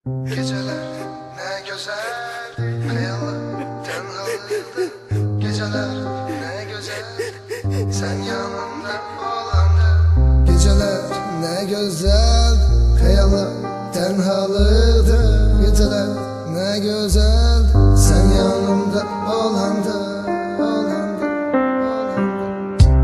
Geceler ne güzel, hayaller tenhalıydı. Geceler ne güzel, sen yanımda olanda. Geceler ne güzel, hayaller tenhalıydı. Geceler ne güzel, sen yanımda olanda.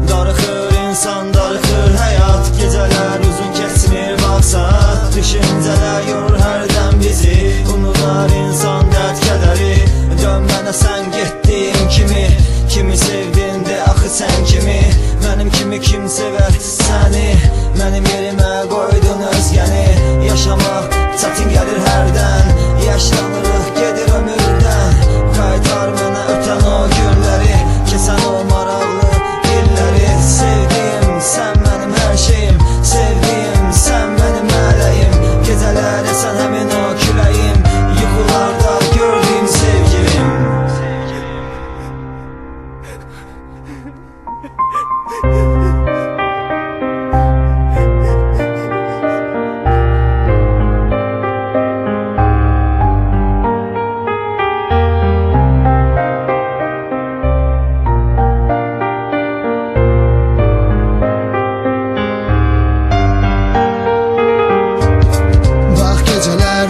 Darıxır insan, darıxır həyat. Gecələr uzun keçmir vaxtsat. Düşüncələr yorur hərdən bizi. Unular insan dərd kədəri. Dön mənə sən getdiyim kimi. Kimi sevdin de axı sən kimi. Mənim kimi kim sevər səni? Mənim yerimə qoydun özgəni. Yaşamaq çətin gəlir hərdən. Yaşlanırıq gedir ömürdən. Qaytar mənə ötən o günləri. Kesən o maraqlı illəri. Sevdiyim sən mənim hər şeyim. Sevdiyim sən mənim mələyim. Gecələr əsən həmin o küləyim. Yuxularda gördüyüm sevgilim.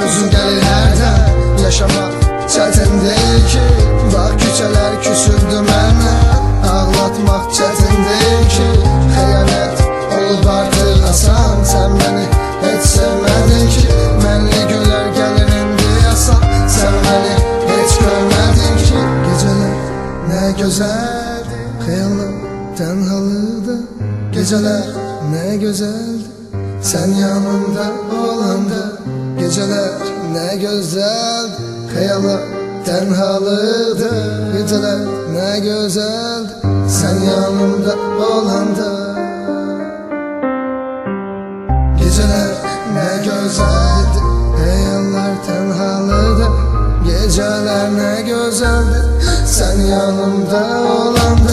Uzun gəlir hərdən, yaşamaq çətin deyil ki. Bax küçələr küsürdü mənə, ağlatmaq çətin deyil ki. Xəyanət olub artıq asan, sən məni heç sevmədin ki. Mənli günlər gəlir indi yasan, sən məni heç görmədin ki. Gecələr nə gözəldi, xəyalım tənhalıdır. Gecələr nə gözəldi, sən yanımda olanda. Geceler ne güzel, hayaller tenhalıdır. Geceler ne güzel, sen yanımda olanda. Geceler ne güzeldi, hayaller tenhalıdır. Geceler ne güzeldi, sen yanımda olanda.